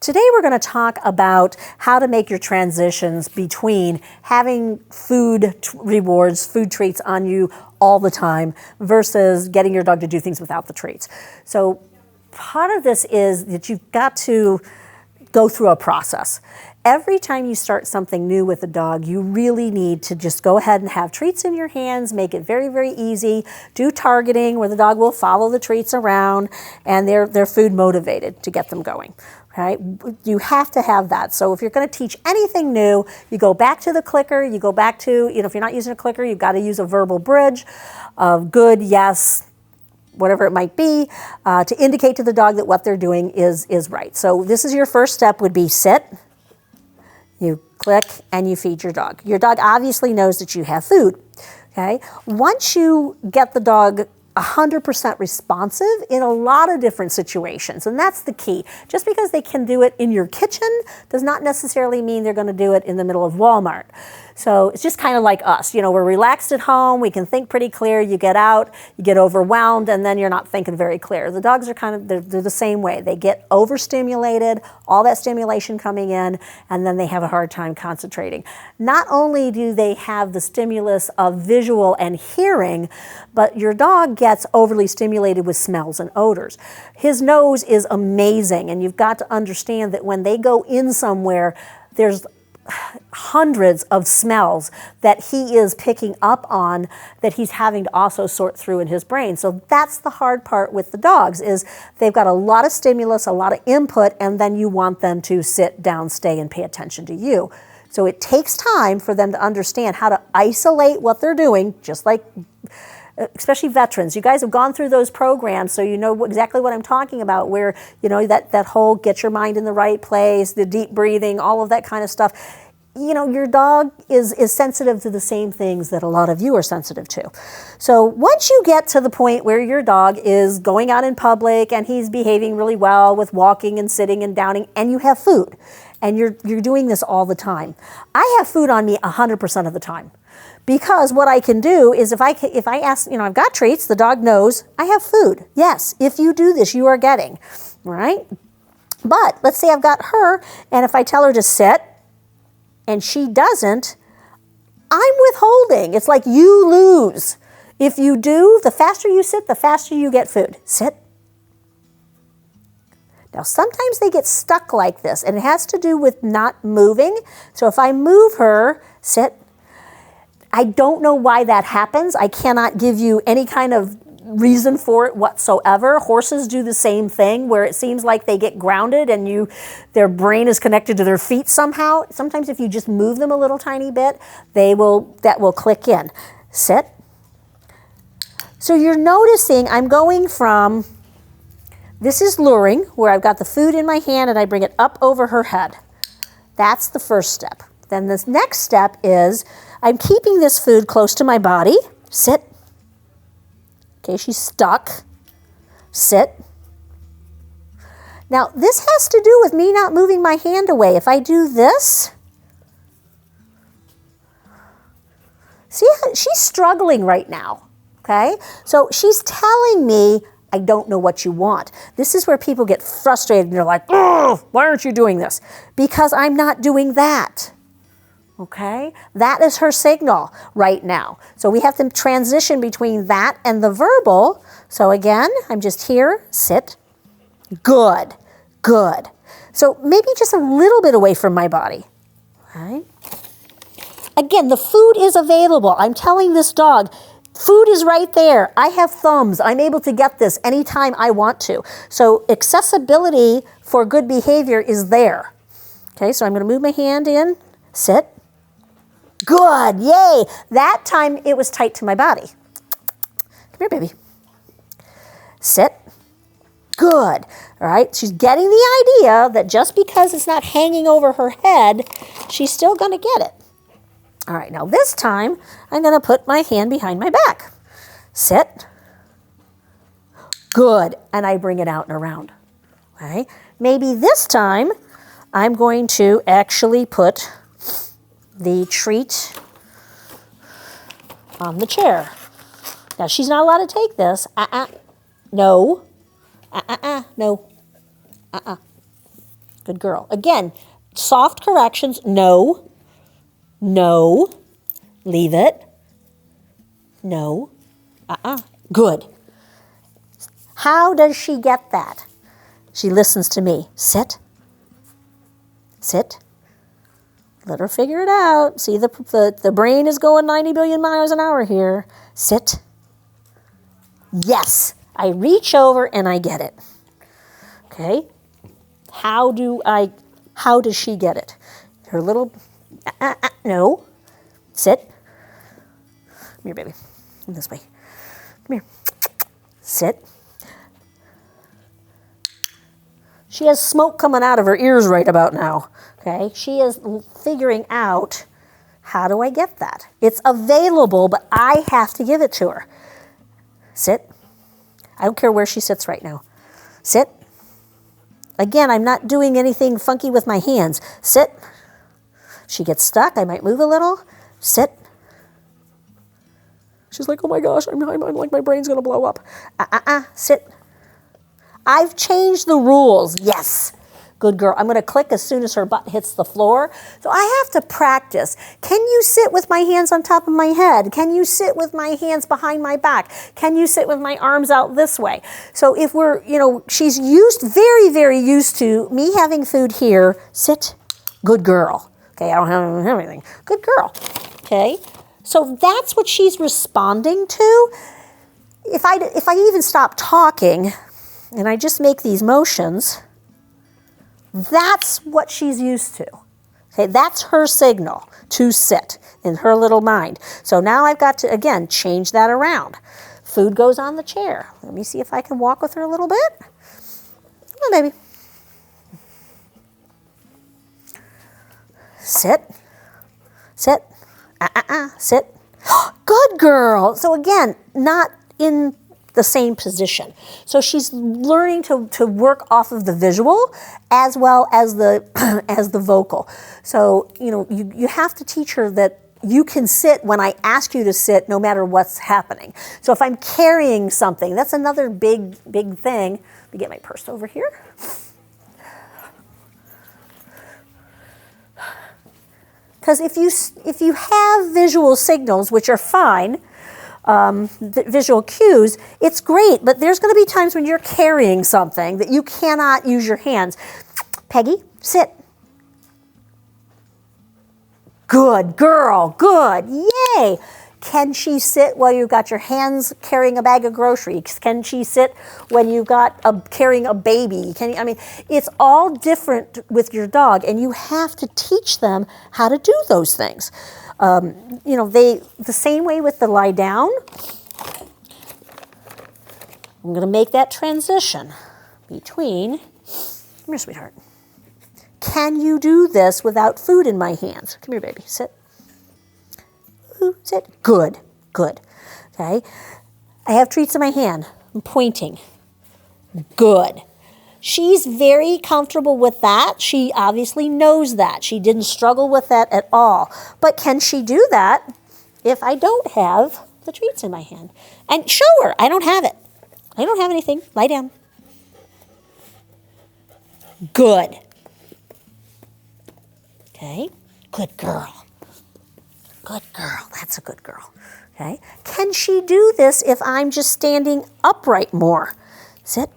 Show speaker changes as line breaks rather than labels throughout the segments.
Today we're going to talk about how to make your transitions between having food rewards, food treats on you all the time versus getting your dog to do things without the treats. So part of this is that you've got to go through a process. Every time you start something new with a dog, you really need to just go ahead and have treats in your hands, make it very, very easy. Do targeting where the dog will follow the treats around and they're food motivated to get them going. Okay? You have to have that. So if you're going to teach anything new, you go back to the clicker, you go back to, if you're not using a clicker, you've got to use a verbal bridge of good, yes, whatever it might be, to indicate to the dog that what they're doing is right. So this is your first step would be sit. You click and you feed your dog. Your dog obviously knows that you have food, okay? Once you get the dog 100% responsive in a lot of different situations, and that's the key. Just because they can do it in your kitchen does not necessarily mean they're going to do it in the middle of Walmart. So it's just kind of like us. We're relaxed at home, we can think pretty clear, you get out, you get overwhelmed, and then you're not thinking very clear. The dogs are they're the same way. They get overstimulated, all that stimulation coming in, and then they have a hard time concentrating. Not only do they have the stimulus of visual and hearing, but your dog gets overly stimulated with smells and odors. His nose is amazing, and you've got to understand that when they go in somewhere, there's hundreds of smells that he is picking up on that he's having to also sort through in his brain. So that's the hard part with the dogs is they've got a lot of stimulus, a lot of input, and then you want them to sit down, stay, and pay attention to you. So it takes time for them to understand how to isolate what they're doing, just like especially veterans. You guys have gone through those programs, so you know exactly what I'm talking about, where, that whole get your mind in the right place, the deep breathing, all of that kind of stuff. Your dog is sensitive to the same things that a lot of you are sensitive to. So once you get to the point where your dog is going out in public and he's behaving really well with walking and sitting and downing, and you have food, and you're doing this all the time. I have food on me 100% of the time. Because what I can do is if I ask, I've got treats, the dog knows I have food. Yes, if you do this, you are getting, right? But let's say I've got her, and if I tell her to sit, and she doesn't, I'm withholding. It's like you lose. If you do, the faster you sit, the faster you get food. Sit. Now, sometimes they get stuck like this, and it has to do with not moving. So if I move her, sit. I don't know why that happens. I cannot give you any kind of reason for it whatsoever. Horses do the same thing where it seems like they get grounded and their brain is connected to their feet somehow. Sometimes if you just move them a little tiny bit, that will click in. Sit. So you're noticing I'm going from, this is luring, where I've got the food in my hand and I bring it up over her head. That's the first step. Then this next step is I'm keeping this food close to my body. Sit. Okay, she's stuck. Sit. Now, this has to do with me not moving my hand away. If I do this, see, she's struggling right now, okay? So she's telling me, I don't know what you want. This is where people get frustrated and they're like, oh, why aren't you doing this? Because I'm not doing that. Okay, that is her signal right now. So we have to transition between that and the verbal. So again, I'm just here, sit, good, good. So maybe just a little bit away from my body. Okay. Again, the food is available. I'm telling this dog, food is right there. I have thumbs. I'm able to get this anytime I want to. So accessibility for good behavior is there. Okay, so I'm going to move my hand in, sit. Good, yay. That time it was tight to my body. Come here, baby. Sit. Good. All right, she's getting the idea that just because it's not hanging over her head, she's still going to get it. All right, now this time I'm going to put my hand behind my back. Sit. Good, and I bring it out and around. Okay, maybe this time I'm going to actually put the treat on the chair. Now, she's not allowed to take this. No. No. Good girl. Again, soft corrections. No. No. Leave it. No. Good. How does she get that? She listens to me. Sit. Sit. Let her figure it out. See, the brain is going 90 billion miles an hour here. Sit. Yes. I reach over and I get it. Okay? How does she get it? Her little, no. Sit. Come here, baby. This way. Come here. Sit. She has smoke coming out of her ears right about now. Okay? She is figuring out, how do I get that? It's available, but I have to give it to her. Sit. I don't care where she sits right now. Sit. Again, I'm not doing anything funky with my hands. Sit. She gets stuck. I might move a little. Sit. She's like, oh my gosh, I'm like, my brain's going to blow up. Sit. I've changed the rules. Yes. Good girl. I'm going to click as soon as her butt hits the floor. So I have to practice. Can you sit with my hands on top of my head? Can you sit with my hands behind my back? Can you sit with my arms out this way? So if we're, she's very, very used to me having food here. Sit. Good girl. Okay, I don't have anything. Good girl. Okay. So that's what she's responding to. If I even stop talking and I just make these motions, that's what she's used to. Okay, that's her signal to sit in her little mind. So now I've got to, again, change that around. Food goes on the chair. Let me see if I can walk with her a little bit. Come on, baby. Sit. Sit. Sit. Good girl. So again, not in the same position. So she's learning to work off of the visual as well as the as the vocal. So, you have to teach her that you can sit when I ask you to sit no matter what's happening. So if I'm carrying something, that's another big thing. Let me get my purse over here. Because if you have visual signals, which are fine, visual cues, it's great, but there's going to be times when you're carrying something that you cannot use your hands. Peggy, sit. Good girl, good, yay. Can she sit while you've got your hands carrying a bag of groceries? Can she sit when you've got carrying a baby? It's all different with your dog, and you have to teach them how to do those things. The same way with the lie down. I'm going to make that transition between, come here, sweetheart. Can you do this without food in my hands? Come here, baby, sit. Sit. Good, good. Okay. I have treats in my hand. I'm pointing. Good. She's very comfortable with that. She obviously knows that. She didn't struggle with that at all. But can she do that if I don't have the treats in my hand? And show her, I don't have it. I don't have anything. Lie down. Good. Okay. Good girl. Good girl. That's a good girl. Okay. Can she do this if I'm just standing upright more? Sit.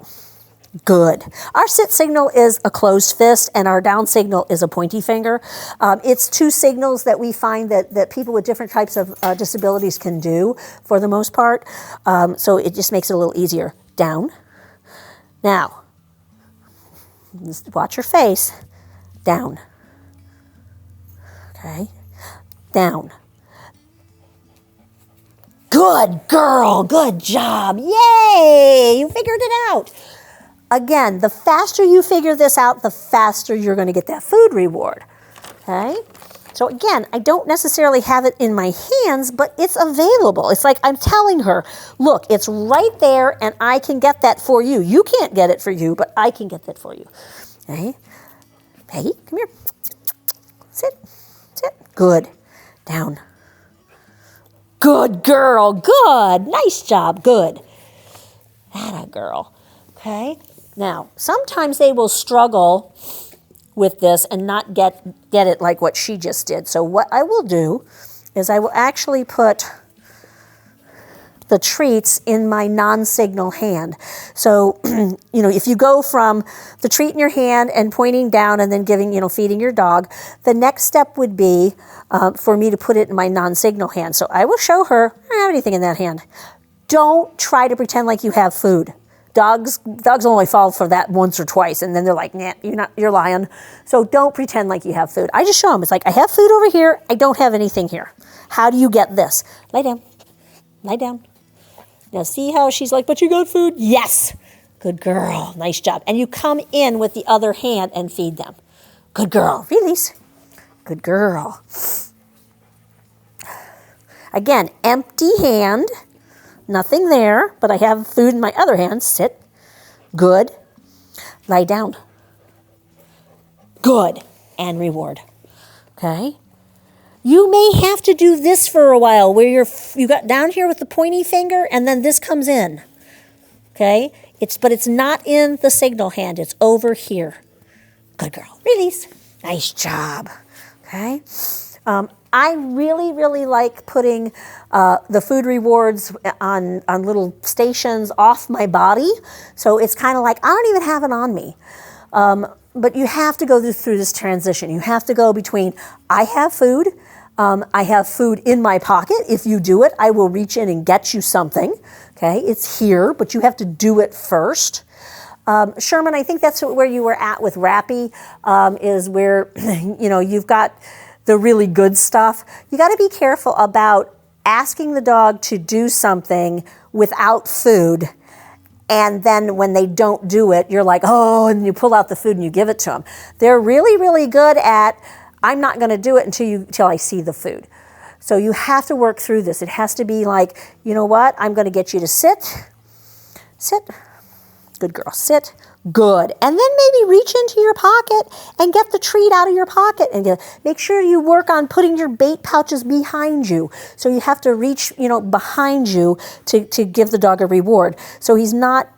Good. Our sit signal is a closed fist, and our down signal is a pointy finger. It's two signals that we find that people with different types of disabilities can do for the most part. So it just makes it a little easier. Down. Now, watch your face. Down. Okay. Down. Good girl. Good job. Yay! You figured it out. Again, the faster you figure this out, the faster you're going to get that food reward. Okay? So again, I don't necessarily have it in my hands, but it's available. It's like I'm telling her, look, it's right there and I can get that for you. You can't get it for you, but I can get that for you. Okay? Peggy, come here. Sit. Sit. Good. Down. Good girl. Good. Nice job. Good. That a girl. Okay? Now, sometimes they will struggle with this and not get it like what she just did. So what I will do is I will actually put the treats in my non-signal hand. So, if you go from the treat in your hand and pointing down and then giving, feeding your dog, the next step would be for me to put it in my non-signal hand. So I will show her, I don't have anything in that hand. Don't try to pretend like you have food. Dogs only fall for that once or twice, and then they're like, nah, you're lying. So don't pretend like you have food. I just show them. It's like, I have food over here. I don't have anything here. How do you get this? Lie down. Lie down. Now see how she's like, but you got food? Yes. Good girl. Nice job. And you come in with the other hand and feed them. Good girl. Release. Good girl. Again, empty hand. Nothing there, but I have food in my other hand. Sit. Good. Lie down. Good. And reward. Okay? You may have to do this for a while where you got down here with the pointy finger and then this comes in. Okay? But it's not in the signal hand. It's over here. Good girl. Release. Nice job. Okay? I really, really like putting the food rewards on little stations off my body. So it's kind of like, I don't even have it on me. But you have to go through this transition. You have to go between, I have food in my pocket. If you do it, I will reach in and get you something. Okay, it's here, but you have to do it first. Sherman, I think that's where you were at with Rappy, is where, you've got the really good stuff. You got to be careful about asking the dog to do something without food. And then when they don't do it, you're like, oh, and you pull out the food and you give it to them. They're really, really good at, I'm not going to do it until I see the food. So you have to work through this. It has to be like, you know what? I'm going to get you to sit. Sit. Good girl. Sit. Good. And then maybe reach into your pocket and get the treat out of your pocket. And make sure you work on putting your bait pouches behind you. So you have to reach, behind you to give the dog a reward. So he's not,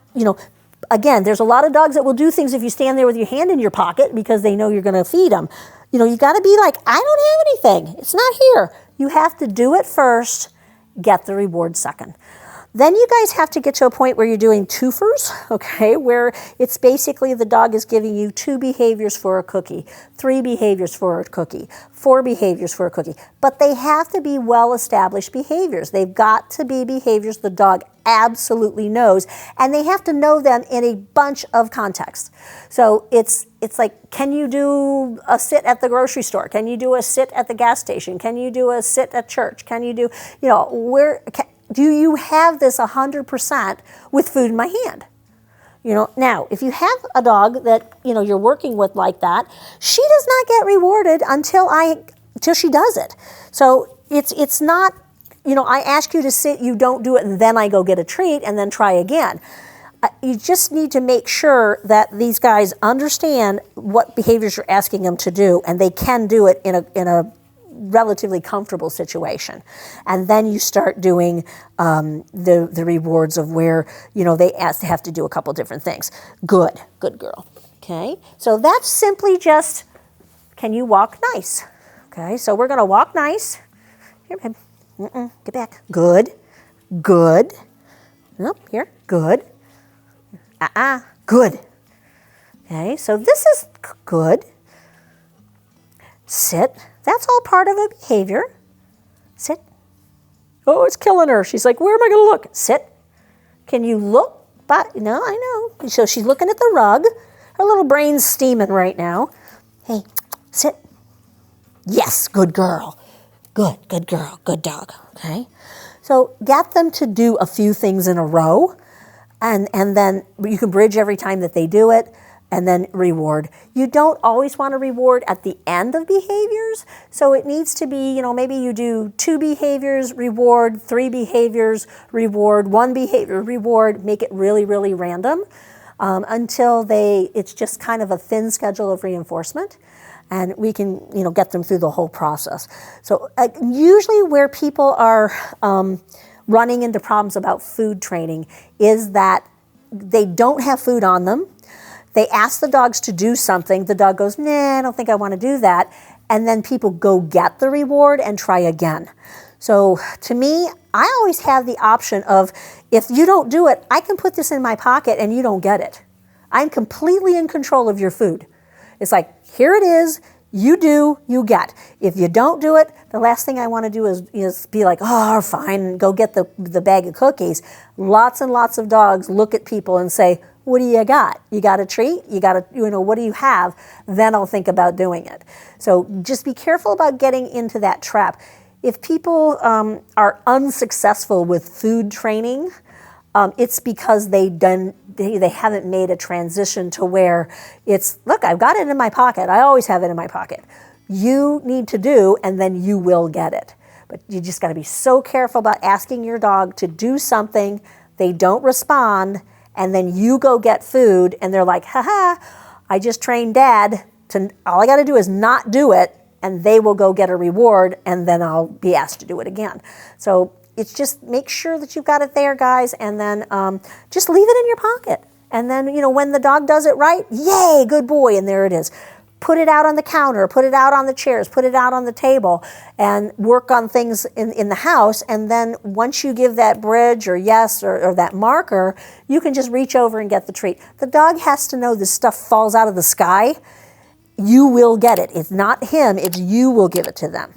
again, there's a lot of dogs that will do things if you stand there with your hand in your pocket because they know you're going to feed them. You got to be like, I don't have anything. It's not here. You have to do it first, get the reward second. Then you guys have to get to a point where you're doing twofers, okay, where it's basically the dog is giving you 2 behaviors for a cookie, 3 behaviors for a cookie, 4 behaviors for a cookie. But they have to be well-established behaviors. They've got to be behaviors the dog absolutely knows, and they have to know them in a bunch of contexts. So it's like, can you do a sit at the grocery store? Can you do a sit at the gas station? Can you do a sit at church? Can you do, do you have this 100% with food in my hand? Now, if you have a dog that, you're working with like that, she does not get rewarded until she does it. So it's not, I ask you to sit, you don't do it, and then I go get a treat and then try again. You just need to make sure that these guys understand what behaviors you're asking them to do, and they can do it in a relatively comfortable situation. And then you start doing the rewards of where, they have to do a couple different things. Good girl. Okay, so that's simply just, can you walk nice? Okay, so we're gonna walk nice. Here, babe. Get back. Good. Nope, here, good. Good. Okay, so this is good. Sit. That's all part of a behavior. Sit. Oh, it's killing her. She's like, where am I going to look? Sit. Can you look? But no, I know. So she's looking at the rug. Her little brain's steaming right now. Hey, sit. Yes, good girl. Good girl. Good dog. Okay. So get them to do a few things in a row, and then you can bridge every time that they do it. And then reward. You don't always want to reward at the end of behaviors. So it needs to be, maybe you do 2 behaviors, reward, 3 behaviors, reward, 1 behavior, reward, make it really, really random until it's just kind of a thin schedule of reinforcement. And we can, get them through the whole process. So usually where people are running into problems about food training is that they don't have food on them. They ask the dogs to do something. The dog goes, nah, I don't think I want to do that. And then people go get the reward and try again. So to me, I always have the option of, if you don't do it, I can put this in my pocket and you don't get it. I'm completely in control of your food. It's like, here it is, you do, you get. If you don't do it, the last thing I want to do is be like, oh, fine, go get the bag of cookies. Lots and lots of dogs look at people and say, what do you got? You got a treat? You got a, what do you have? Then I'll think about doing it. So just be careful about getting into that trap. If people are unsuccessful with food training, it's because they haven't made a transition to where it's, look, I've got it in my pocket. I always have it in my pocket. You need to do, and then you will get it. But you just got to be so careful about asking your dog to do something, they don't respond, and then you go get food, and they're like, haha, I just trained Dad to, all I got to do is not do it, and they will go get a reward, and then I'll be asked to do it again. So it's just make sure that you've got it there, guys, and then just leave it in your pocket. And then, when the dog does it right, yay, good boy, and there it is. Put it out on the counter, put it out on the chairs, put it out on the table, and work on things in the house. And then once you give that bridge or yes or that marker, you can just reach over and get the treat. The dog has to know this stuff falls out of the sky. You will get it. It's not him, it's you will give it to them.